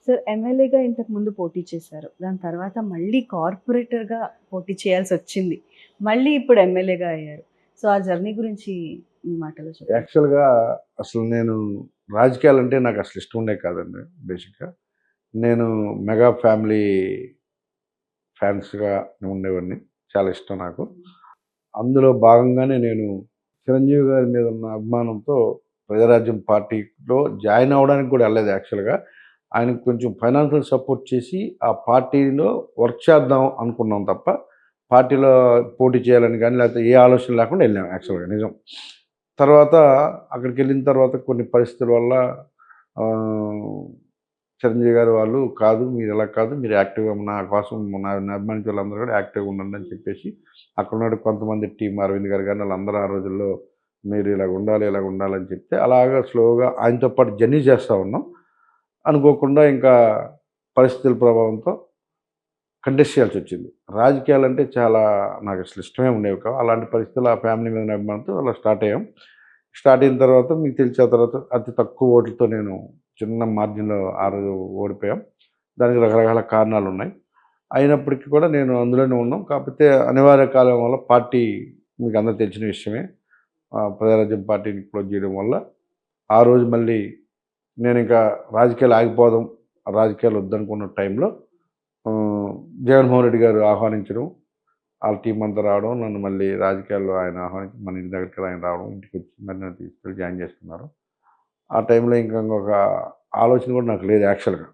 Sir ఎమ్మెల్యేగా ఇంతకు ముందు పోటీ చేశారు. దాని తర్వాత మళ్ళీ కార్పొరేటర్‌గా పోటీ చేయాల్సొచ్చింది. మళ్ళీ ఇప్పుడు ఎమ్మెల్యేగా అయ్యారు. సో, ఆ జర్నీ గురించి మీ మాటలో చెప్పండి. యాక్చువల్‌గా అసలు నేను రాజకీయాలంటే నాకు అసలు ఇష్టం ఉండేది కాదండి బేసిక్‌గా. నేను మెగా ఫ్యామిలీ ఫ్యాన్స్‌గా ఉండేవాడిని. చాలా ఇష్టం నాకు. అందులో భాగంగానే నేను చిరంజీవి గారి మీద ఉన్న అభిమానంతో ప్రజారాజ్యం పార్టీలో జాయిన్ అవ్వడానికి కూడా వెళ్ళలేదు యాక్చువల్‌గా. ఆయనకు కొంచెం ఫైనాన్షియల్ సపోర్ట్ చేసి ఆ పార్టీలో వర్క్ చేద్దాం అనుకున్నాం తప్ప, పార్టీలో పోటీ చేయాలని గాని, లేకపోతే ఏ ఆలోచన లేకుండా వెళ్ళాం యాక్చువల్‌గా నిజం. తర్వాత అక్కడికెళ్ళిన తర్వాత కొన్ని పరిస్థితుల వల్ల ఆహ్, చిరంజీవి గారు వాళ్ళు కాదు మీరు ఇలా కాదు, మీరు యాక్టివ్‌గా నా కోసం నా అభిమానించే వాళ్ళందరూ కూడా యాక్టివ్‌గా ఉండండి అని చెప్పేసి, అక్కడున్న కొంతమంది టీమ్ అరవింద్ గారు గాని వాళ్ళందరూ ఆ రోజుల్లో మీరు ఇలాగ ఉండాలి, ఇలాగ ఉండాలని చెప్తే అలాగా స్లోగా ఆయనతో పాటు జర్నీ చేస్తా ఉన్నాం. అనుకోకుండా ఇంకా పరిస్థితుల ప్రభావంతో కంటెస్ట్ చేయాల్సొచ్చింది. రాజకీయాలంటే చాలా నాకసలు ఇష్టమే ఉండేవి కావు. అలాంటి పరిస్థితుల్లో ఆ ఫ్యామిలీ మీద ఉన్న అభిమానంతో అలా స్టార్ట్ అయ్యాం. స్టార్ట్ అయిన తర్వాత మీకు తెలిసి ఆ తర్వాత అతి తక్కువ ఓట్లతో నేను చిన్న మార్జిన్‌లో ఆ రోజు ఓడిపోయాం. దానికి రకరకాల కారణాలున్నాయి. అయినప్పటికీ కూడా నేను అందులోనే ఉన్నాం. కాకపోతే అనివార్య కాలం వల్ల పార్టీ మీకందరికి తెలిసిన విషయమే. ప్రజారాజ్యం పార్టీని క్లోజ్ చేయడం వల్ల ఆ రోజు మళ్ళీ నేనింకా రాజకీయాలు ఆగిపోదాం, రాజకీయాలు వద్దనుకున్న టైంలో ఆహ్, జగన్మోహన్ రెడ్డి గారు ఆహ్వానించడం, ఆళ్ళ టీమ్ అంతా రావడం, నన్ను మళ్ళీ రాజకీయాల్లో ఆయన ఆహ్వానించి మన ఇంటి దగ్గరికి ఆయన రావడం, ఇంటికొచ్చి మరి నన్ను తీసుకెళ్ళి జాయిన్ చేసుకున్నారు. ఆ టైంలో ఇంకా ఇంకొక ఆలోచన కూడా నాకు లేదు యాక్చువల్‌గా.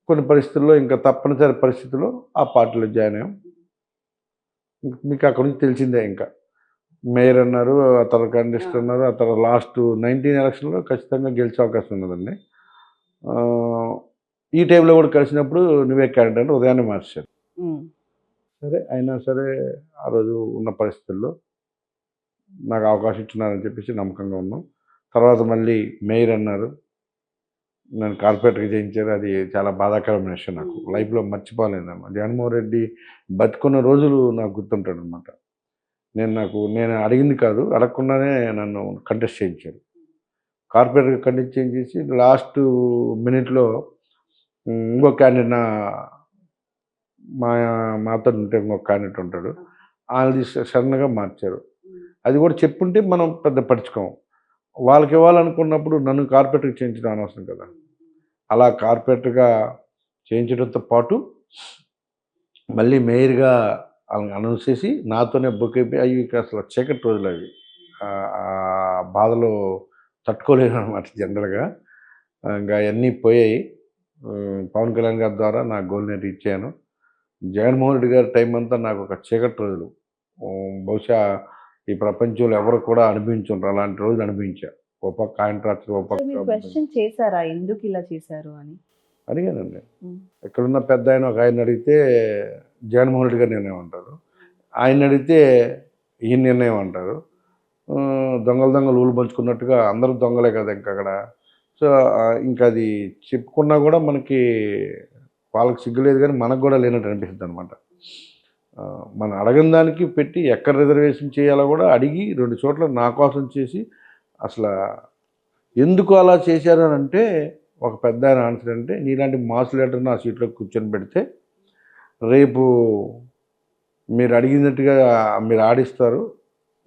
కొన్ని పరిస్థితుల్లో ఇంకా తప్పనిసరి పరిస్థితిలో ఆ పార్టీలో జాయిన్ అయ్యాం. మీకు అక్కడి నుంచి తెలిసిందే ఇంకా. మేయర్ అన్నారు, ఆ తర్వాత కంటెస్ట్ అన్నారు, ఆ తర్వాత లాస్ట్ 19 ఎలక్షన్‌లో ఖచ్చితంగా గెలిచే అవకాశం ఉన్నదండి. ఆహ్, ఈ టైంలో కూడా కలిసినప్పుడు నువ్వే క్యాండిడేట్ అని ఉదయాన్నే మార్చారు. హ్మ్. సరే అయినా సరే ఆ రోజు ఉన్న పరిస్థితుల్లో నాకు అవకాశం ఇచ్చినారని చెప్పేసి నమ్మకంగా ఉన్నాం. తర్వాత మళ్ళీ మేయర్ అన్నారు. నన్ను కార్పొరేటర్‌గా చేయించారు. అది చాలా బాధాకరమైన విషయం నాకు. లైఫ్‌లో మర్చిపోలేనన్నమాట. జగన్మోహన్ రెడ్డి బతికున్న రోజులు నాకు గుర్తుంటాడనమాట. నేను అడిగింది కాదు, అడగకుండానే నన్ను కంటెస్ట్ చేయించారు. కార్పొరేటర్‌గా కంటెస్ట్ చేయించేసి లాస్ట్ మినిట్‌లో ఇంకో క్యాండిడేట్ మా మాతోనుంటే ఇంకొక క్యాండిడేట్ ఉంటాడు. ఆళ్ళది సడెన్‌గా మార్చారు. అది కూడా చెప్పుంటే మనం పెద్ద పట్టించుకోము. వాళ్ళకివ్వాలనుకున్నప్పుడు నన్ను కార్పొరేటర్‌గా చేయించడం అనవసరం కదా! అలా కార్పొరేటర్‌గా చేయించడంతో పాటు మళ్ళీ మేయర్‌గా ఆళ్ళని అనౌన్స్ చేసి నాతోనే బుక్ అయిపోయి అయి ఇక అసలు చీకటి రోజులవి. ఆ బాధలు తట్టుకోలేననమాట జనరల్‌గా. ఇంక అయన్నీ పోయాయి. పవన్ కళ్యాణ్ గారి ద్వారా నా గోల్ నేను రీచ్ అయ్యాను. జగన్మోహన్ రెడ్డి గారి టైం అంతా నాకొక చీకటి రోజులు. బహుశా ఈ ప్రపంచంలో ఎవరు కూడా అనుభవించుండరు. అలాంటి రోజులు అనుభవించా. ఓ పక్క ఆయన టార్చర్, ఓ సార్ మీరు పక్క క్వెషన్ చేసారా? ఎందుకిలా చేశారు అని? అడిగానండి. హ్మ్. ఇక్కడున్న పెద్దాయన ఒక ఆయన్ని అడిగితే జగన్మోహన్ రెడ్డి గారి నిర్ణయం అంటారు. ఆయన్నడిగితే ఈయన నిర్ణయం అంటారు. దొంగలు దొంగలు ఊలు పంచుకున్నట్టుగా అందరూ దొంగలే కదా ఇంకక్కడ. సో, ఇంకది చెప్పుకున్నా గూడా మనకి వాళ్ళకి సిగ్గు లేదు గానీ, మనకు గూడా లేనట్టు అనిపిస్తుందనమాట. మనం అడగని దానికి పెట్టి ఎక్కడ రిజర్వేషన్ చేయాలో గూడా అడిగి 2 చోట్ల నా కోసం చేసి అసల ఎందుకు అలా చేశారు అనంటే, ఒక పెద్దాయన ఆన్సర్ అంటే, నీలాంటి మాస్ లీడర్‌ని ఆ సీట్‌లో కూర్చొని పెడితే, రేపు మీరు అడిగినట్టుగా మీరు ఆడిస్తారు.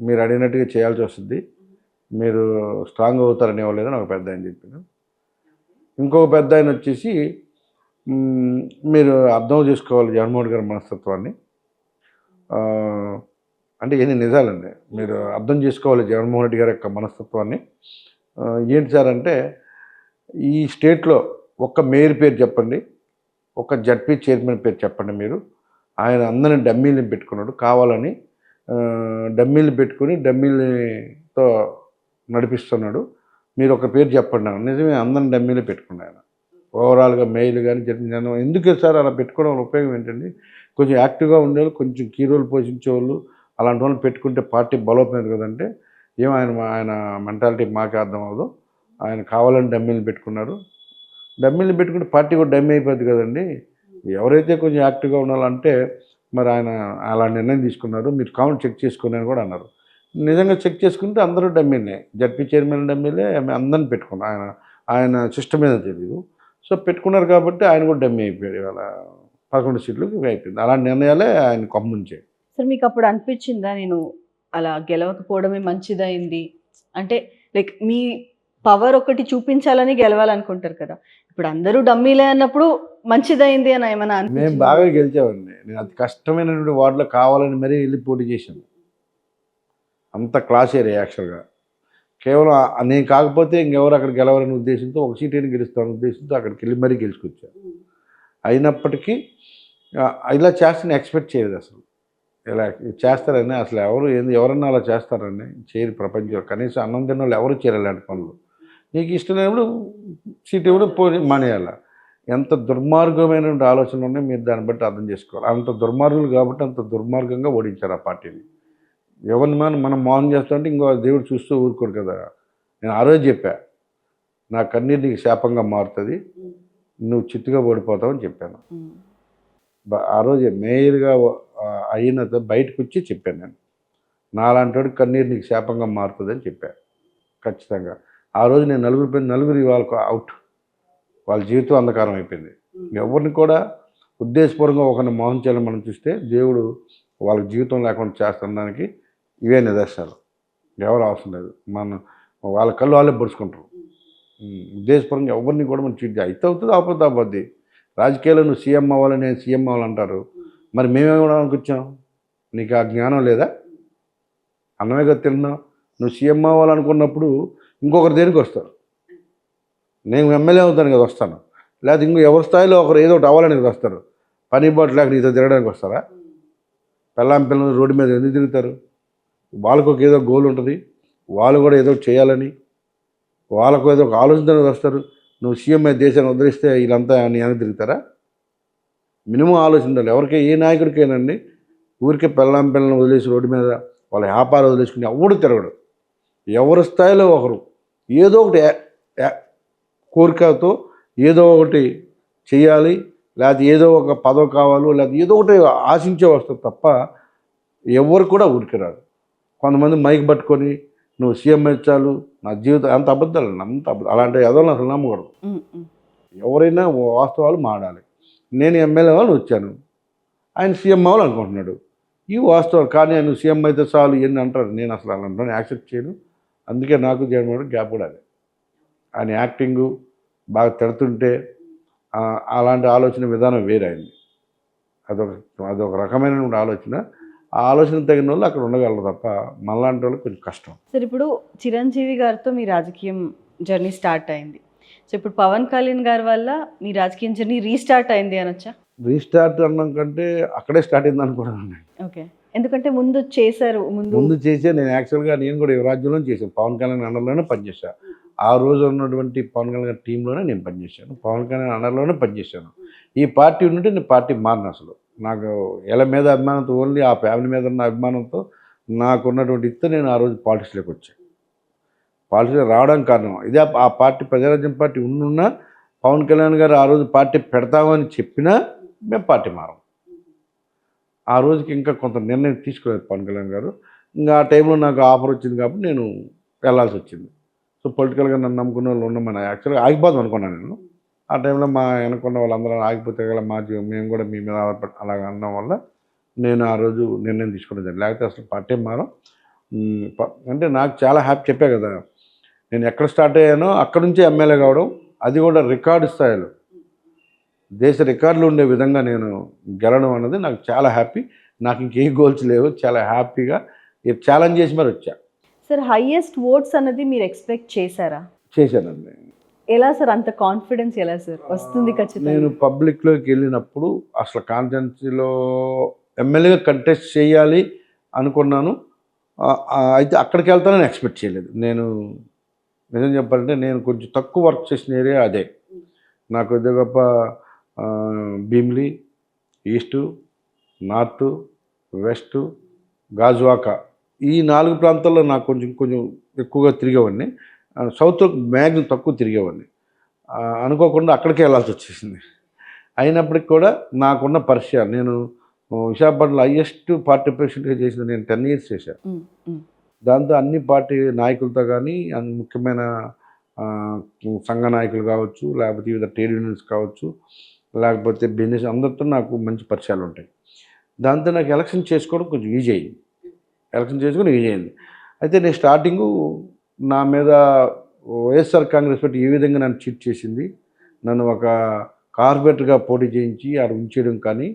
మీరు అడిగినట్టుగా చేయాల్సొస్తది. మీరు స్ట్రాంగ్ అవుతారనేవాళ్ళేదని ఒక పెద్దాయన చెప్పిండు. ఇంకొక పెద్దాయనొచ్చేసి మీరు అర్థం చేసుకోవాలి జగన్మోహన్ రెడ్డి గారి మనస్తత్వాన్ని. ఆహ్, అంటే ఇయన్నీ నిజాలండి. మీరు అర్థం చేసుకోవాలి జగన్మోహన్ రెడ్డి గారి యొక్క మనస్తత్వాన్ని. ఏంటి సార్ అంటే, ఈ స్టేట్‌లో ఒక్క మేయర్ పేరు చెప్పండి. ఒక జడ్పీ చైర్మన్ పేరు చెప్పండి మీరు. ఆయన అందరిని డమ్మీలని పెట్టుకున్నాడు. కావాలని డమ్మీలని పెట్టుకొని డమ్మీలతో నడిపిస్తున్నాడు. మీరొక పేరు చెప్పండి అన్నారు. నిజమే అందరిని డమ్మీలే పెట్టుకున్నాయన. ఓవరాల్‌గా మెయిల్ గాని, జనం ఎందుకు సార్ అలా పెట్టుకోవడం వల్ల ఉపయోగం ఏంటండి? కొంచెం యాక్టివ్‌గా ఉండేవాళ్ళు, కొంచెం కీ రోల్ పోషించేవాళ్ళు అలాంటి వాళ్ళని పెట్టుకుంటే పార్టీ బలోపేతం కదంటే, ఏమో ఆయన ఆయన మెంటాలిటీ మాకే అర్థం అవ్వదు. ఆయన కావాలని డమ్మీలని పెట్టుకున్నారు. డమ్మీలని పెట్టుకుంటే పార్టీ కూడా డమ్మీ అయిపోద్ది కదండీ! ఎవరైతే కొంచెం యాక్టివ్‌గా ఉండాలంటే మరి ఆయన అలా నిర్ణయం తీసుకున్నారు. మీరు కావాలంటే చెక్ చేసుకోండి అని కూడా అన్నారు. నిజంగా చెక్ చేసుకుంటే అందరూ డమ్మీలే. జడ్పీ చైర్మన్ డమ్మీలే అందరిని పెట్టుకున్నారు. ఆయన ఆయన సిస్టమ్ ఏదో తెలీదు. సో పెట్టుకున్నారు కాబట్టి ఆయన కూడా డమ్మీ అయిపోయాడు. ఇవాళ 11 సీట్లు అయిపోయింది. అలాంటి నిర్ణయాలే ఆయన కొమ్ముంచాయి. సార్ మీకు అప్పుడు అనిపించిందా నేను అలా గెలవకపోవడమే మంచిదయింది? అంటే లైక్ మీ పవర్ ఒకటి చూపించాలని గెలవాలనుకుంటారు కదా! ఇప్పుడు అందరూ డమ్మీలే అన్నప్పుడు మంచిదయింది అని ఏమైనా మేము అనిపించిందా? బాగా గెలిచామండి. నేను అతి కష్టమైనటువంటి వార్డులో కావాలని మరీ వెళ్ళి పోటీ చేశాను. అంత క్లాస్ ఏరియా యాక్చువల్గా. కేవలం నేను కాకపోతే ఇంకెవరు అక్కడ గెలవాలనే ఉద్దేశంతో ఒక సీట్ అయినా గెలుస్తామనే ఉద్దేశంతో అక్కడికి వెళ్ళి మరీ గెలుచుకొచ్చాను. అయినప్పటికీ ఇలా చేస్తాను ఎక్స్పెక్ట్ చేయలేదు అసలు. ఇలా చేస్తారని అసలు ఎవరన్నా అలా చేస్తారని చేయరు ప్రపంచంలో. కనీసం అన్నం తిన్న వాళ్ళు ఎవరు చేయరు ఇలాంటి పనులు. నీకు ఇష్టం లేనప్పుడు సీట్ ఇవ్వడం పోనీ మానేయాల. ఎంత దుర్మార్గమైనటువంటి ఆలోచనలు ఉన్నాయి మీరు దాన్ని బట్టి అర్థం చేసుకోవాలి. అంత దుర్మార్గులు కాబట్టి అంత దుర్మార్గంగా ఓడించారు ఆ పార్టీని. ఎవరిని మనం మౌనం చేస్తుంటే ఇంకో దేవుడు చూస్తూ ఊరుకోడు కదా. నేను ఆ రోజు చెప్పా, నా కన్నీరు నీకు శాపంగా మారుతుంది, నువ్వు చిత్తుగా ఓడిపోతావు అని చెప్పాను. ఆ రోజే మేయర్గా అయిన బయటకు వచ్చి చెప్పాను నేను, నాలాంటి వాడికి కన్నీరు నీకు శాపంగా మారుతుంది అని చెప్పాను ఖచ్చితంగా. ఆ రోజు నేను నలుగురు వాళ్ళకు అవుట్, వాళ్ళ జీవితం అంధకారం అయిపోయింది. ఎవరిని కూడా ఉద్దేశపూర్వకంగా ఒకరిని మోహం చేయాలని మనం చూస్తే దేవుడు వాళ్ళ జీవితం లేకుండా చేస్తున్నదానికి ఇవే నిదర్శనాలు. ఎవరు అవసరం లేదు, వాళ్ళ కళ్ళు వాళ్ళే పొడుచుకుంటారు. ఉద్దేశపూర్వకంగా ఎవరిని కూడా మనం చీట్ అయితే అవుతుంది, ఆపోతే అవ్వద్ది. రాజకీయాల్లో నువ్వు సీఎం అవ్వాలి, నేను సీఎం అవ్వాలంటారు. మరి మేమేమడానికి వచ్చాం? నీకు ఆ జ్ఞానం లేదా? అన్నమే కదా తిన్నావు. నువ్వు సీఎం అవ్వాలనుకున్నప్పుడు ఇంకొకరు దేనికి వస్తారు? నేను ఎమ్మెల్యే అవుతాను కదా వస్తాను, లేకపోతే ఇంకో ఎవరి స్థాయిలో ఒకరు ఏదో ఒకటి అవ్వాలని కదా వస్తారు. పని బాటు లేక నీతో తిరగడానికి వస్తారా? పిల్లలు రోడ్డు మీద ఎందుకు తిరుగుతారు? వాళ్ళకు ఒక ఏదో గోల్ ఉంటుంది, వాళ్ళు కూడా ఏదో చేయాలని, వాళ్ళకు ఏదో ఒక ఆలోచన వస్తారు. నువ్వు సీఎం అయితే దేశాన్ని వదిలిస్తే వీళ్ళంతా నీ వెనక తిరుగుతారా? మినిమం ఆలోచన ఉండాలి ఎవరికి, ఏ నాయకుడికైనండి. ఊరికే పిల్లలను వదిలేసి రోడ్డు మీద వాళ్ళ వ్యాపారం వదిలేసుకుని ఎవడు తిరగడు. ఎవరి స్థాయిలో ఒకరు ఏదో ఒకటి కోరికతో ఏదో ఒకటి చేయాలి, లేకపోతే ఏదో ఒక పదవి కావాలి, లేకపోతే ఏదో ఒకటి ఆశించే వస్తారు తప్ప ఎవరు కూడా ఊరికిరారు. కొంతమంది మైక్ పట్టుకొని నువ్వు సీఎం చాలు, నా జీవితం అంత అబద్ధాలు, అలాంటి ఎదవలను అసలు నమ్మకూడదు. ఎవరైనా వాస్తవాలు మాడాలి. నేను ఎమ్మెల్యే వాళ్ళు వచ్చాను, ఆయన సీఎం అవ్వాలనుకుంటున్నాడు, ఇవి వాస్తవాలు. కానీ ఆయన సీఎం అయితే చాలు ఎన్ని అంటారు. నేను అసలు అలాంటి యాక్సెప్ట్ చేయను. అందుకే నాకు జగన్మోహన్ గ్యాప్ కూడా అదే. ఆయన యాక్టింగు బాగా తిడుతుంటే అలాంటి ఆలోచన విధానం వేరే అయింది. అదొక రకమైనటువంటి ఆలోచన. ఆ ఆలోచన తగిన వాళ్ళు అక్కడ ఉండగలరు తప్ప మనలాంటి వాళ్ళు కొంచెం కష్టం. సార్ ఇప్పుడు చిరంజీవి గారితో మీ రాజకీయం జర్నీ స్టార్ట్ అయింది. సో ఇప్పుడు పవన్ కళ్యాణ్ గారి వల్ల మీ రాజకీయం జర్నీ రీస్టార్ట్ అయింది అనొచ్చా? రీస్టార్ట్ అన్నాం కంటే అక్కడే స్టార్ట్ అయింది అనుకోవడం. ఓకే, ఎందుకంటే ముందు చేశారు. ముందు చేసే నేను యాక్చువల్గా నేను కూడా యువరాజ్యంలో చేశాను. పవన్ కళ్యాణ్ అండర్లోనే పనిచేశాను. ఆ రోజు ఉన్నటువంటి పవన్ కళ్యాణ్ టీంలోనే నేను పనిచేశాను. పవన్ కళ్యాణ్ అండర్లోనే పనిచేశాను. ఈ పార్టీ ఉంటే నేను పార్టీ మారిన. అసలు నాకు ఎలా మీద అభిమానంతో, ఓన్లీ ఆ ఫ్యామిలీ మీద ఉన్న అభిమానంతో నాకున్నటువంటి ఇస్తే నేను ఆ రోజు పాలిటిక్స్లోకి వచ్చాను. పాలిటిక్స్లో రావడానికి కారణం ఇదే. ఆ పార్టీ ప్రజారాజ్యం పార్టీ ఉండున్నా పవన్ కళ్యాణ్ గారు ఆ రోజు పార్టీ పెడతామని చెప్పినా మేము పార్టీ మారం. ఆ రోజుకి ఇంకా కొంత నిర్ణయం తీసుకోలేదు పవన్ కళ్యాణ్ గారు. ఇంకా ఆ టైంలో నాకు ఆఫర్ వచ్చింది కాబట్టి నేను వెళ్ళాల్సి వచ్చింది. సో పొలిటికల్గా నన్ను నమ్ముకున్న వాళ్ళు ఉన్నామని యాక్చువల్గా ఆగిపోదాం అనుకున్నాను నేను. ఆ టైంలో మా వెనుకున్న వాళ్ళందరూ ఆగిపోతే గల మేము కూడా మీ మీద ఆధారపడి అలాగ అనడం వల్ల నేను ఆ రోజు నిర్ణయం తీసుకున్నది. లేకపోతే అసలు పార్టీ మారం. అంటే నాకు చాలా హ్యాపీ. చెప్పా కదా, నేను ఎక్కడ స్టార్ట్ అయ్యానో అక్కడ నుంచే ఎమ్మెల్యే కావడం, అది కూడా రికార్డు స్థాయిలో దేశ రికార్డులు ఉండే విధంగా నేను గెలవడం అన్నది నాకు చాలా హ్యాపీ. నాకు ఇంకేం గోల్స్ లేవు. చాలా హ్యాపీగా ఛాలెంజ్ చేసి మరి వచ్చా. సార్ హైయెస్ట్ ఓట్స్ అన్నది మీరు ఎక్స్పెక్ట్ చేశారా? చేశానండి. ఎలా సార్ అంత కాన్ఫిడెన్స్ ఎలా సార్ వస్తుంది? ఖచ్చితంగా నేను పబ్లిక్లోకి వెళ్ళినప్పుడు అసలు కాన్స్టిట్యున్సీలో ఎమ్మెల్యేగా కంటెస్ట్ చేయాలి అనుకున్నాను. అయితే అక్కడికి వెళ్తానని ఎక్స్పెక్ట్ చేయలేదు. నేను నిజం చెప్పాలంటే నేను కొంచెం తక్కువ వర్క్ చేసిన ఏరియా అదే. నాకు కొద్దిగా గొప్ప Bheemili, east, north, west, Gajuwaka ఈ 4 ప్రాంతాల్లో నాకు కొంచెం ఎక్కువగా తిరిగేవాడిని. సౌత్లో మ్యాక్సిమం తక్కువ తిరిగేవాడిని. అనుకోకుండా అక్కడికే వెళ్ళాల్సి వచ్చేసింది. అయినప్పటికి కూడా నాకున్న పరిచయాలు, నేను విశాఖపట్నంలో హైయెస్ట్ పార్టీ ప్రెసిడెంట్గా చేసిన నేను 10 years చేశాను. దాంతో అన్ని పార్టీ నాయకులతో కానీ ముఖ్యమైన సంఘ నాయకులు కావచ్చు, లేకపోతే వివిధ ట్రేడ్ యూనియన్స్ కావచ్చు, లేకపోతే బిజినెస్ అందరితో నాకు మంచి పరిచయాలు ఉంటాయి. దాంతో నాకు ఎలక్షన్ చేసుకోవడం కొంచెం ఈజీ అయింది. అయితే నేను స్టార్టింగు నా మీద వైఎస్ఆర్ కాంగ్రెస్ పార్టీ ఏ విధంగా నన్ను చీట్ చేసింది, నన్ను ఒక కార్పొరేటర్గా పోటీ చేయించి ఆడ ఉంచేయడం కానీ,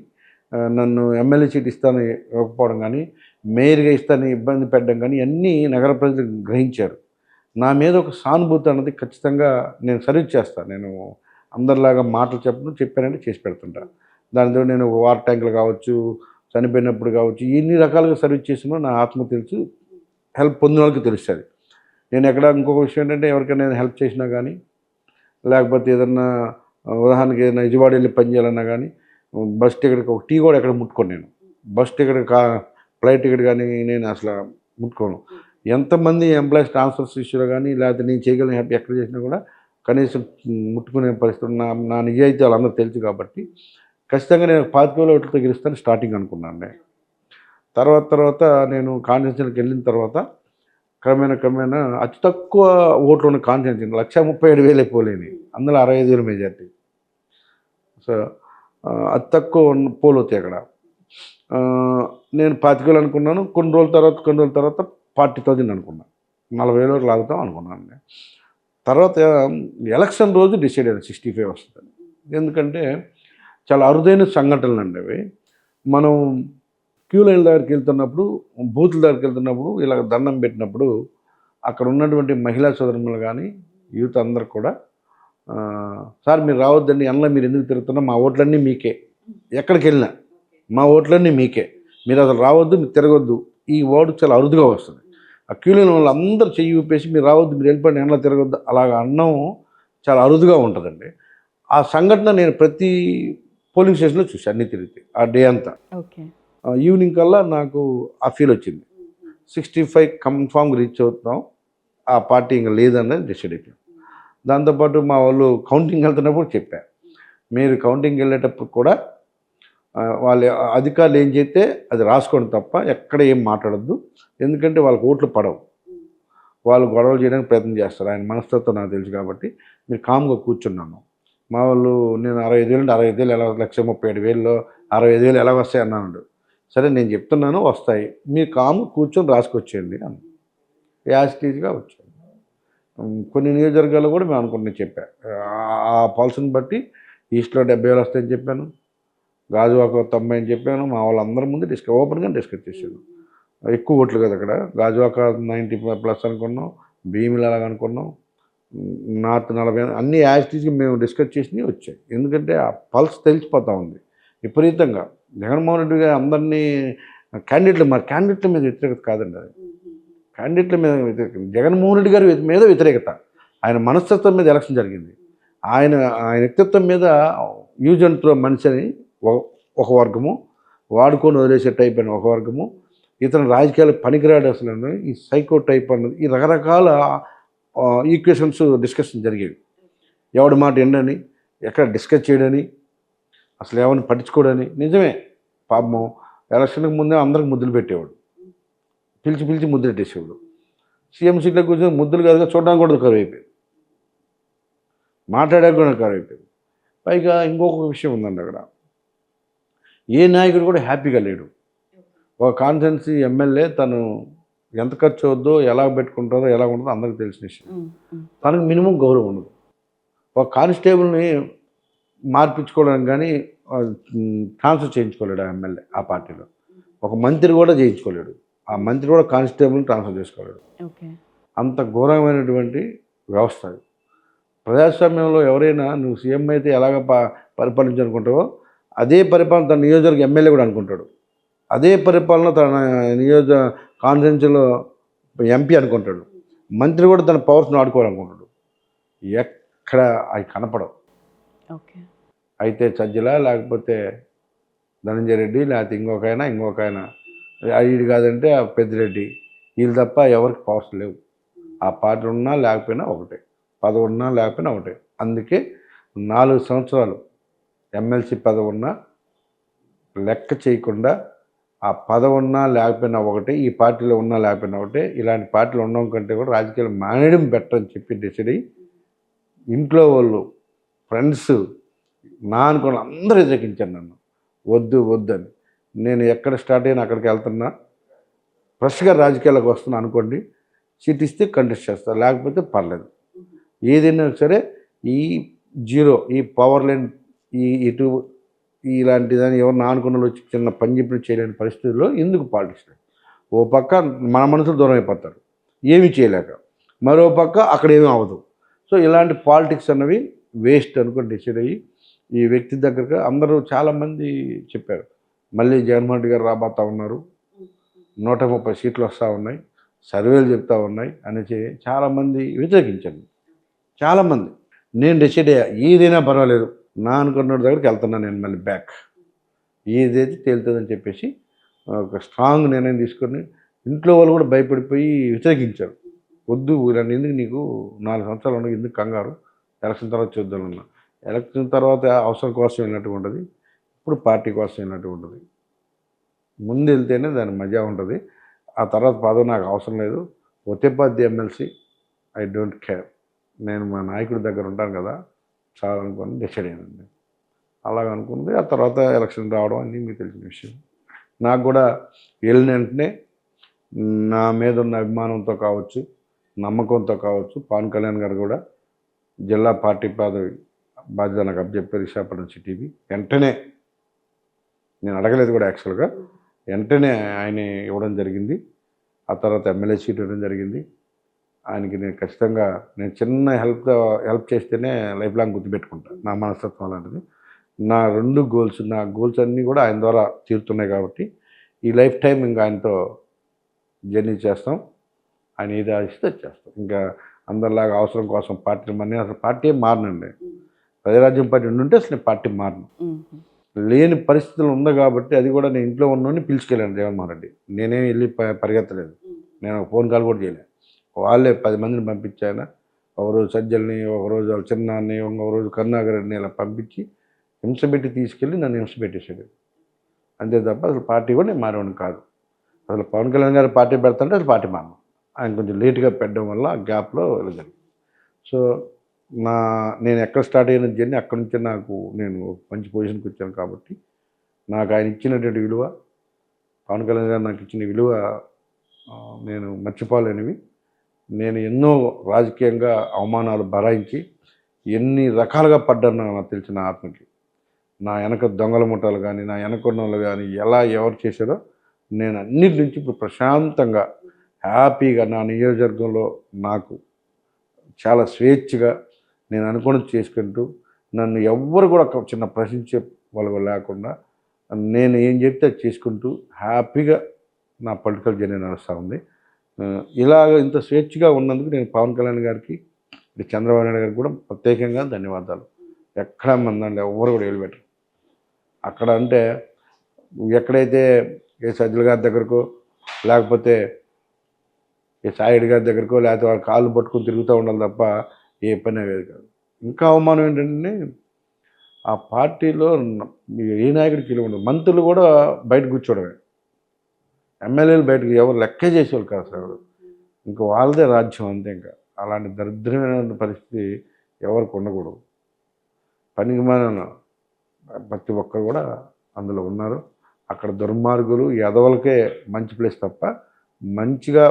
నన్ను ఎమ్మెల్యే సీట్ ఇస్తాను ఇవ్వకపోవడం కానీ, మేయర్గా ఇస్తాను ఇబ్బంది పెట్టడం కానీ అన్నీ నగర ప్రజలు గ్రహించారు. నా మీద ఒక సానుభూతి అన్నది ఖచ్చితంగా నేను సర్వీస్ చేస్తాను. నేను అందరిలాగా మాటలు చెప్పానంటే చేసి పెడుతుంటా. దానితో నేను వాటర్ ట్యాంకులు కావచ్చు, చనిపోయినప్పుడు కావచ్చు, ఎన్ని రకాలుగా సర్వీస్ చేసినో నా ఆత్మ తెలుసు, హెల్ప్ పొందిన వాళ్ళకి తెలుస్తుంది. నేను ఎక్కడ ఇంకొక విషయం ఏంటంటే ఎవరికైనా నేను హెల్ప్ చేసినా కానీ, లేకపోతే ఏదన్నా ఉదాహరణకి ఏదైనా విజయవాడ వెళ్ళి పని చేయాలన్నా కానీ, బస్ టికెట్కి ఒక టీ కూడా ఎక్కడ ముట్టుకోను నేను. బస్ టికెట్ ఫ్లైట్ టికెట్ కానీ నేను అసలు ముట్టుకోను. ఎంతమంది ఎంప్లాయీస్ ట్రాన్స్ఫర్స్ ఇష్యూలో కానీ, లేకపోతే నేను చేయగలిగిన హెల్ప్ ఎక్కడ చేసినా కూడా కనీసం ముట్టుకునే పరిస్థితి నా నిజాయితీ వాళ్ళందరూ తెలుసు కాబట్టి ఖచ్చితంగా నేను 25,000 ఓట్లతో గెలుస్తాను స్టార్టింగ్ అనుకున్నాను. తర్వాత నేను కాన్స్టిట్యూన్సీకి వెళ్ళిన తర్వాత క్రమేణా అతి తక్కువ ఓట్లు ఉన్న కాన్స్టిట్యూన్సీ 137,000 అయిపోలేని, అందులో 65,000 మెజార్టీ. సో అతి తక్కువ పోల్ అవుతాయి అక్కడ. నేను 25,000 అనుకున్నాను. కొన్ని రోజుల తర్వాత 40,000 అనుకున్నాను. 40,000 ఓట్లు లాగుతాం అనుకున్నాను. తర్వాత ఎలక్షన్ రోజు డిసైడ్ అయ్యాను 65 వస్తుంది. ఎందుకంటే చాలా అరుదైన సంఘటనలు అండి అవి. మనం క్యూ లైన్ దగ్గరికి వెళ్తున్నప్పుడు, బూతుల దగ్గరికి వెళ్తున్నప్పుడు ఇలా దండం పెట్టినప్పుడు అక్కడ ఉన్నటువంటి మహిళా సోదరులు కానీ యూత్ అందరు కూడా సార్ మీరు రావద్దండి, అందులో మీరు ఎందుకు తిరుగుతున్నా, మా ఓట్లన్నీ మీకే, ఎక్కడికి వెళ్ళినా మా ఓట్లన్నీ మీకే, మీరు అసలు రావద్దు, మీరు తిరగొద్దు, ఈ వర్డ్ చాలా అరుదుగా వస్తుంది. ఆ క్యూ లైన్ వాళ్ళు అందరూ చెయ్యి ఊపేసి మీరు రావద్దు, మీరు వెళ్ళిపోండి, ఎండలో తిరగొద్దు అలాగ అన్నం చాలా అరుదుగా ఉంటుందండి. ఆ సంఘటన నేను ప్రతి పోలింగ్ స్టేషన్లో చూసాను అన్నీ తిరిగితే ఆ డే అంతా. ఈవినింగ్ కల్లా నాకు ఆ ఫీల్ వచ్చింది, 65 కన్ఫామ్గా రీచ్ అవుతాం, ఆ పార్టీ ఇంకా లేదన్నది డిసైడ్ అయిపోయాం. దాంతోపాటు మా వాళ్ళు కౌంటింగ్ వెళ్తున్నప్పుడు చెప్పారు, మీరు కౌంటింగ్ వెళ్ళేటప్పుడు కూడా వాళ్ళ అధికారులు ఏం చెప్తే అది రాసుకోండి తప్ప ఎక్కడ ఏం మాట్లాడద్దు, ఎందుకంటే వాళ్ళకి ఓట్లు పడవు, వాళ్ళు గొడవలు చేయడానికి ప్రయత్నం చేస్తారు, ఆయన మనస్తత్వం నాకు తెలుసు కాబట్టి మీరు కామ్గా కూర్చున్నాను. మా వాళ్ళు నేను 65,000 ఎలా 137,000 65,000 ఎలా వస్తాయి అన్నాడు. సరే నేను చెప్తున్నాను వస్తాయి, మీరు కామ్గా కూర్చొని రాసుకొచ్చేయండి అన్న. యాజిటీజ్గా వచ్చాను. కొన్ని నియోజకవర్గాల్లో కూడా మేము అనుకుంటున్నాను చెప్పా, ఆ పాలసీని బట్టి ఈస్ట్లో 70,000 వస్తాయని చెప్పాను, గాజువాక 90 అని చెప్పాను. మా వాళ్ళందరి ముందు ఓపెన్గా డిస్కస్ చేశాను. ఎక్కువ ఓట్లు కదా అక్కడ, గాజువాక 90+ అనుకున్నాం, భీమిలి అలాగ అనుకున్నాం, నార్త్ 40 అన్ని యాజిటీస్గా మేము డిస్కస్ చేసినవి వచ్చాయి. ఎందుకంటే ఆ పల్స్ తెలిసిపోతూ ఉంది విపరీతంగా. జగన్మోహన్ రెడ్డి గారు అందరినీ క్యాండిడేట్ల మీద వ్యతిరేకత కాదండి, అది క్యాండిడేట్ల మీద వ్యతిరేకత, జగన్మోహన్ రెడ్డి గారి మీద వ్యతిరేకత. ఆయన మనస్తత్వం మీద ఎలక్షన్ జరిగింది, ఆయన వ్యక్తిత్వం మీద యూజ్ అండ్ త్రో మనిషి అని ఒక వర్గము, వాడుకొని వదిలేసే టైప్ అని ఒక వర్గము, ఇతను రాజకీయాలు పనికిరాడు అసలు ఈ సైకో టైప్ అన్నది, ఈ రకరకాల ఈక్వేషన్స్ డిస్కషన్ జరిగేవి. ఎవడి మాట ఎండని, ఎక్కడ డిస్కస్ చేయడని, అసలు ఎవరిని పట్టించుకోడని. నిజమే, పాపం ఎలక్షన్కి ముందే అందరికి ముద్దులు పెట్టేవాడు, పిలిచి ముద్దులు పెట్టేసేవాడు. సీఎం సీట్లో కూర్చొని ముద్దులు కాదుగా చూడడానికి కూడా కరువు అయిపోయింది, మాట్లాడడానికి కూడా కరువు అయిపోయింది. పైగా ఇంకొక విషయం ఉందండి అక్కడ, ఏ నాయకుడు కూడా హ్యాపీగా లేడు. ఒక కాన్స్టిట్యున్సీ ఎమ్మెల్యే తను ఎంత ఖర్చు అవుద్దో, ఎలా పెట్టుకుంటారో, ఎలా ఉంటుందో అందరికీ తెలిసిన విషయం. తనకు మినిమం గౌరవం ఉండదు. ఒక కానిస్టేబుల్ని మార్పించుకోవడానికి కానీ ట్రాన్స్ఫర్ చేయించుకోలేడు ఆ ఎమ్మెల్యే ఆ పార్టీలో. ఒక మంత్రి కూడా చేయించుకోలేడు, ఆ మంత్రి కూడా కానిస్టేబుల్ని ట్రాన్స్ఫర్ చేసుకోలేడు. అంత ఘోరమైనటువంటి వ్యవస్థ. ప్రజాస్వామ్యంలో ఎవరైనా నువ్వు సీఎం అయితే ఎలాగ పరిపాలించాలనుకుంటావో అదే పరిపాలన తన నియోజకవర్గ ఎమ్మెల్యే కూడా అనుకుంటాడు, అదే పరిపాలన తన కాన్స్టిట్యున్సీలో ఎంపీ అనుకుంటాడు, మంత్రి కూడా తన పవర్స్ని ఆడుకోవాలనుకుంటాడు. ఎక్కడ అవి కనపడవు. అయితే సజ్జల లేకపోతే ధనంజయ రెడ్డి లేకపోతే ఇంకొక ఆయన వీడు కాదంటే ఆ పెద్దిరెడ్డి, వీళ్ళు తప్ప ఎవరికి పవర్స్ లేవు. ఆ పార్టీ ఉన్నా లేకపోయినా ఒకటే, పదవి ఉన్నా లేకపోయినా ఒకటే. అందుకే 4 సంవత్సరాలు ఎమ్మెల్సీ పదవి ఉన్నా లెక్క చేయకుండా ఆ పదవి ఉన్నా లేకపోయినా ఒకటే, ఈ పార్టీలో ఉన్నా లేకపోయినా ఒకటే, ఇలాంటి పార్టీలో ఉండడం కంటే కూడా రాజకీయాలు మానేయడం బెటర్ అని చెప్పి డిసైడ్ అయ్యి ఇంట్లో వాళ్ళు, ఫ్రెండ్స్, నా అనుకున్న అందరూ వ్యతిరేకించారు నన్ను. వద్దు వద్దని. నేను ఎక్కడ స్టార్ట్ అయినా అక్కడికి వెళ్తున్నా, ఫ్రెష్గా రాజకీయాలకు వస్తున్నా అనుకోండి, సీట్ ఇస్తే కంటెస్ట్ చేస్తా, లేకపోతే పర్లేదు. ఏదైనా సరే ఈ జీరో, ఈ పవర్ లేని, ఈ ఇటు ఇలాంటి దాన్ని ఎవరు నా అనుకున్న వాళ్ళు వచ్చి చిన్న పని చెప్పిన చేయలేని పరిస్థితుల్లో ఎందుకు పాలిటిక్స్? ఓ పక్క మన మనసులు దూరం అయిపోతారు ఏమీ చేయలేక, మరో పక్క అక్కడ ఏమీ అవ్వదు. సో ఇలాంటి పాలిటిక్స్ అన్నవి వేస్ట్ అనుకుని డిసైడ్ అయ్యి ఈ వ్యక్తి దగ్గరగా అందరూ చాలామంది చెప్పారు, మళ్ళీ జగన్మోహన్ రెడ్డి గారు రాబోతా ఉన్నారు, 130 సీట్లు వస్తూ ఉన్నాయి, సర్వేలు చెప్తా ఉన్నాయి అనేసి చాలామంది వ్యతిరేకించండి. చాలామంది. నేను డిసైడ్ అయ్యా, ఏదైనా పర్వాలేదు, నా అనుకున్న దగ్గరికి వెళ్తున్నాను నేను మళ్ళీ బ్యాక్, ఏదైతే తేలుతుందని చెప్పేసి ఒక స్ట్రాంగ్ నిర్ణయం తీసుకొని ఇంట్లో వాళ్ళు కూడా భయపడిపోయి వ్యతిరేకించారు. వద్దు ఇలాంటి ఎందుకు, నీకు 4 సంవత్సరాలు ఉండవు, ఎందుకు కంగారు, ఎలక్షన్ తర్వాత చూద్దామన్నా. ఎలక్షన్ తర్వాత అవసరం కోసం వెళ్ళినట్టు ఉంటుంది, ఇప్పుడు పార్టీ కోసం వెళ్ళినట్టు ఉంటుంది. ముందు వెళ్తేనే దాని మజా ఉంటుంది, ఆ తర్వాత పదవి నాకు అవసరం లేదు. ఒత్తిపాద్ది ఎమ్మెల్సీ ఐ డోంట్ కేర్, నేను మా నాయకుడి దగ్గర ఉంటాను కదా చాలా అనుకుని డిసైడ్ అయ్యానండి. అలాగ అనుకుంది. ఆ తర్వాత ఎలక్షన్ రావడం అన్నీ మీకు తెలిసిన విషయం. నాకు కూడా వెళ్ళిన వెంటనే నా మీద ఉన్న అభిమానంతో కావచ్చు, నమ్మకంతో కావచ్చు, పవన్ కళ్యాణ్ గారు కూడా జిల్లా పార్టీ పదవి బాధ్యత నాకు అప్పచెప్పారు విశాఖపట్నం సిటీకి. వెంటనే నేను అడగలేదు కూడా యాక్చువల్గా, వెంటనే ఆయన ఇవ్వడం జరిగింది. ఆ తర్వాత ఎమ్మెల్యే సీట్ ఇవ్వడం జరిగింది. ఆయనకి నేను ఖచ్చితంగా నేను చిన్న హెల్ప్ చేస్తేనే లైఫ్ లాంగ్ గుర్తుపెట్టుకుంటాను, నా మనస్తత్వం అలాంటిది. నా 2 గోల్స్, నా గోల్స్ అన్నీ కూడా ఆయన ద్వారా తీరుతున్నాయి కాబట్టి ఈ లైఫ్ టైం ఇంకా ఆయనతో జర్నీ చేస్తాం. ఆయన ఏది ఆశిస్తే అది చేస్తాం. ఇంకా అందరిలాగా అవసరం కోసం పార్టీని మరి అసలు పార్టీ ఏం మారనండి. ప్రజారాజ్యం పార్టీ ఉండుంటే అసలు నేను పార్టీ మారను. లేని పరిస్థితులు ఉంది కాబట్టి అది కూడా నేను ఇంట్లో ఉన్నోడిని పిలుచుకెళ్ళాను జగన్మోహన్ రెడ్డి. నేనేం వెళ్ళి పరిగెత్తలేదు, నేను ఒక ఫోన్ కాల్ కూడా చేయలేదు. వాళ్ళే 10 మందిని పంపించాయన, ఒకరోజు సజ్జల్ని, ఒకరోజు వాళ్ళ చిన్నాన్ని, ఒకరోజు కరుణాకరెడ్డిని ఇలా పంపించి హింసపెట్టి తీసుకెళ్ళి నన్ను హింస పెట్టేశాడు. అంతే తప్ప అసలు పార్టీ కూడా నేను మారేవాడిని కాదు. అసలు పవన్ కళ్యాణ్ గారు పార్టీ పెడతాంటే అసలు పార్టీ మారను. ఆయన కొంచెం లేట్గా పెట్టడం వల్ల ఆ గ్యాప్లో ఇలా జరిగింది. సో నేను ఎక్కడ స్టార్ట్ అయిన జర్నీ అక్కడి నుంచే నాకు నేను మంచి పొజిషన్కి వచ్చాను కాబట్టి నాకు ఆయన ఇచ్చినటువంటి విలువ, పవన్ కళ్యాణ్ గారు నాకు ఇచ్చిన విలువ నేను మర్చిపోలేనివి. నేను ఎన్నో రాజకీయంగా అవమానాలు భరాయించి ఎన్ని రకాలుగా పడ్డాను నాకు తెలిసిన ఆత్మకి. నా వెనక దొంగల ముఠాలు కానీ, నా వెనకున్న వాళ్ళు కానీ ఎలా ఎవరు చేశారో నేను అన్నిటి నుంచి ఇప్పుడు ప్రశాంతంగా హ్యాపీగా నా నియోజకవర్గంలో నాకు చాలా స్వేచ్ఛగా నేను అనుకున్నది చేసుకుంటూ, నన్ను ఎవ్వరు కూడా ఒక చిన్న ప్రశ్నించే వాళ్ళు లేకుండా నేను ఏం చెప్తే అది చేసుకుంటూ హ్యాపీగా నా పొలిటికల్ జర్నీ నడుస్తూ ఉంది. ఇలాగ ఇంత స్వేచ్ఛగా ఉన్నందుకు నేను పవన్ కళ్యాణ్ గారికి, చంద్రబాబు నాయుడు గారికి కూడా ప్రత్యేకంగా ధన్యవాదాలు. ఎక్కడ మందండి ఎవ్వరు కూడా వెళ్ళిపెట్టరు. అక్కడ అంటే ఎక్కడైతే ఏ సజ్జల గారి దగ్గరకో, లేకపోతే ఏ సాయిరెడ్డి గారి దగ్గరకో, లేకపోతే వాళ్ళ కాళ్ళు పట్టుకుని తిరుగుతూ ఉండాలి తప్ప ఏ పని అయ్యేది కాదు. ఇంకా అవమానం ఏంటంటే ఆ పార్టీలో ఏ నాయకుడికి విలువ ఉండదు. మంత్రులు కూడా బయట కూర్చోవడమే, ఎమ్మెల్యేలు బయటకు ఎవరు లెక్కే చేసేవాళ్ళు కాదు అసలు. ఇంకా వాళ్ళదే రాజ్యం అంతే. ఇంకా అలాంటి దరిద్రమైన పరిస్థితి ఎవరికి ఉండకూడదు. పనికి మన ప్రతి ఒక్కరు కూడా అందులో ఉన్నారు. అక్కడ దుర్మార్గులు, ఎదవలకే మంచి ప్లేస్ తప్ప మంచిగా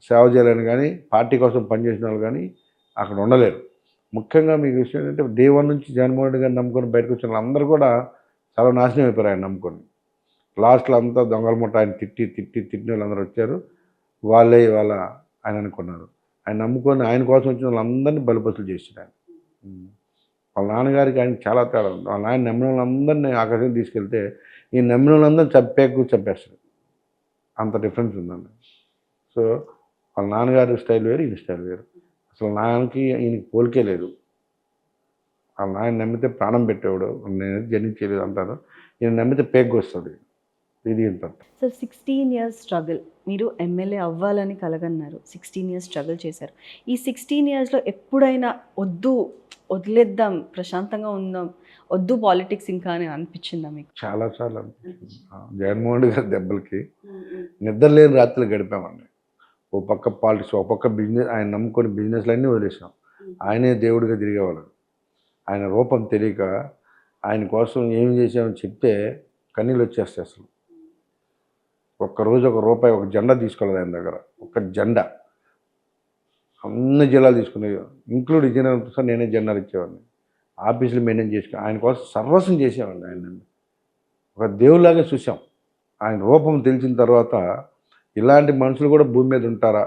సేవ చేయాలని కానీ, పార్టీ కోసం పనిచేసిన వాళ్ళు కానీ అక్కడ ఉండలేరు. ముఖ్యంగా మీకు విషయం ఏంటంటే డే 1 నుంచి జగన్మోహన్ రెడ్డి గారిని నమ్ముకొని బయటకు వచ్చిన వాళ్ళందరూ కూడా చాలా నాశనం అయిపోయారు ఆయన నమ్ముకొని. లాస్ట్లో అంతా దొంగల ముట్ట ఆయన తిట్టిన వాళ్ళందరూ వచ్చారు. వాళ్ళే ఇవాళ ఆయన అనుకున్నారు. ఆయన నమ్ముకొని ఆయన కోసం వచ్చిన వాళ్ళందరినీ బలిపసులు చేశాడు ఆయన. వాళ్ళ నాన్నగారికి ఆయన చాలా తేడా ఉంది. వాళ్ళ నాయన నమ్మిన వాళ్ళందరినీ ఆకాశం తీసుకెళ్తే ఈ నమ్మిన వాళ్ళందరినీ చంపేస్తాడు. అంత డిఫరెన్స్ ఉందండి. సో వాళ్ళ నాన్నగారి స్టైల్ వేరు, ఈయన స్టైల్ వేరు. అసలు నాన్నకి ఈయనకి పోలికే లేదు. వాళ్ళ నాయన నమ్మితే ప్రాణం పెట్టేవాడు, నేను జర్నించలేదు అంటారు. ఈయన నమ్మితే పేగు వస్తుంది. ఇది ఇంత. సో 16 years స్ట్రగుల్, మీరు ఎమ్మెల్యే అవ్వాలని కలగన్నారు, 16 years స్ట్రగుల్ చేశారు. ఈ 16 yearsలో ఎప్పుడైనా వదిలేద్దాం, ప్రశాంతంగా ఉందాం, వద్దు పాలిటిక్స్ ఇంకా అని అనిపించిందా మీకు? చాలా అనిపించింది. జగన్మోహన్ రెడ్డి గారి దెబ్బలకి నిద్ర లేని రాత్రులు గడిపామండి. ఓ పక్క పాలిటిక్స్, ఒక పక్క బిజినెస్, ఆయన నమ్ముకొని బిజినెస్లు అన్నీ వదిలేసాం. ఆయనే దేవుడిగా తిరిగేవాళ్ళు. ఆయన రూపం తెలియక ఆయన కోసం ఏం చేసామని చెప్తే కన్నీళ్ళు వచ్చేస్తాయి అసలు. ఒక్కరోజు ఒక రూపాయి ఒక జెండా తీసుకోలేదు ఆయన దగ్గర. ఒక జెండా అన్ని జిల్లాలు తీసుకునేవి, ఇంక్లూడ్ విజయనగరం సార్ నేనే జెండాలు ఇచ్చేవాడిని. ఆఫీసులు మెయింటైన్ చేసుకుని ఆయన కోసం సర్వస్వం చేసేవాడిని. ఆయన ఒక దేవుళ్ళలాగా చూసాం. ఆయన రూపం తెలిసిన తర్వాత ఇలాంటి మనుషులు కూడా భూమి మీద ఉంటారా,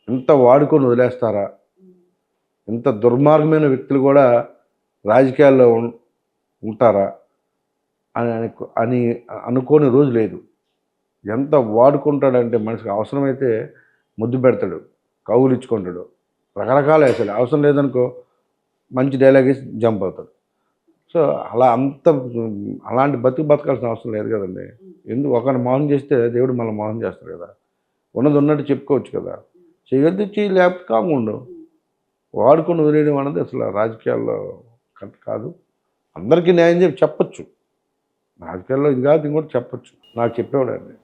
ఇంత వాడుకొని వదిలేస్తారా, ఇంత దుర్మార్గమైన వ్యక్తులు కూడా రాజకీయాల్లో ఉంటారా అని అనుకోని రోజు లేదు. ఎంత వాడుకుంటాడంటే మనిషికి అవసరమైతే ముద్దు పెడతాడు, కౌలు ఇచ్చుకుంటాడు, రకరకాల వేసాడు. అవసరం లేదనుకో మంచి డైలాగ్ వేసి జంప్ అవుతాడు. సో అలాంటి బతకాల్సిన అవసరం లేదు కదండి. ఎందుకు ఒకరిని మోహం చేస్తే దేవుడు మళ్ళీ మోహం చేస్తాడు కదా. ఉన్నది ఉన్నట్టు చెప్పుకోవచ్చు కదా. చేయగలిగితే చెయ్యి, లేకపోతే కాకుండా వాడుకొని వదిలేయడం అన్నది అసలు రాజకీయాల్లో కరెక్ట్ కాదు. అందరికీ న్యాయం చెప్పచ్చు. రాజకీయాల్లో ఇది కాదు ఇంకోటి చెప్పచ్చు. నాకు చెప్పేవాడండి.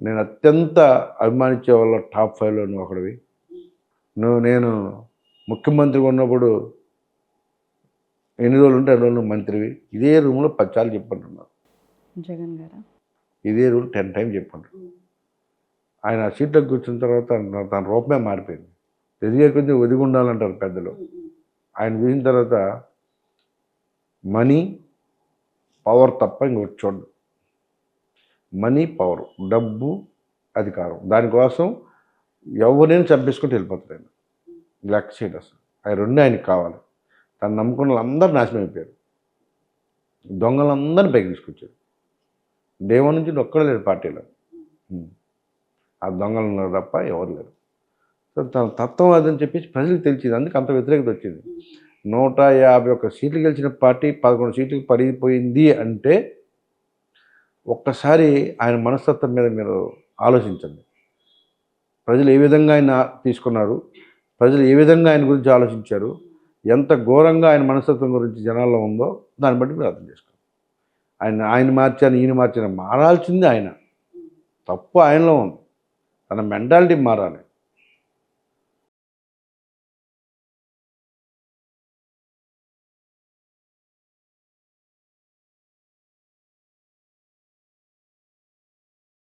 నేను అత్యంత అభిమానించే వాళ్ళ టాప్ 5లో నువ్వు ఒకడివి. నేను ముఖ్యమంత్రిగా ఉన్నప్పుడు ఎన్ని రోజులు ఉంటే అన్ని రోజులు మంత్రివి. ఇదే రూమ్లో 10 సార్లు చెప్పంటున్నారు. జగన్ గారు ఇదే రూల్ 10 టైమ్స్ చెప్పంటారు. ఆయన ఆ సీట్లోకి కూర్చున్న తర్వాత తన రూపమే మారిపోయింది. ఎదిగే కొద్దిగా ఒదిగి ఉండాలంటారు పెద్దలు. ఆయన చూసిన తర్వాత మనీ పవర్ తప్ప ఇంకొకటి చూడండి. మనీ పవర్, డబ్బు అధికారం, దానికోసం ఎవరైనా చంపేసుకుంటూ వెళ్ళిపోతారు ఆయన. లెక్క చేయడు అసలు. అవి రెండు ఆయనకి కావాలి. తను నమ్ముకున్న వాళ్ళందరూ నాశనం అయిపోయారు. దొంగలందరినీ పైకి తీసుకొచ్చారు. డే 1 నుంచి ఒక్కడే లేరు పార్టీలో. ఆ దొంగలు ఉన్నారు తప్ప ఎవరు లేరు. సో తన తత్వం అదని చెప్పేసి ప్రజలకు తెలిసింది. అందుకే అంత వ్యతిరేకత వచ్చింది. 151 సీట్లు గెలిచిన పార్టీ 11 సీట్లకు పడిపోయింది అంటే ఒక్కసారి ఆయన మనస్తత్వం మీద మీరు ఆలోచించండి. ప్రజలు ఏ విధంగా ఆయన తీసుకున్నారు, ప్రజలు ఏ విధంగా ఆయన గురించి ఆలోచించారు, ఎంత ఘోరంగా ఆయన మనస్తత్వం గురించి జనాల్లో ఉందో దాన్ని బట్టి మీరు అర్థం చేసుకోండి. ఆయన మార్చాను, ఈయన మార్చాను, మారాల్సింది ఆయన. తప్పు ఆయనలో ఉంది. తన మెంటాలిటీ మారాలి.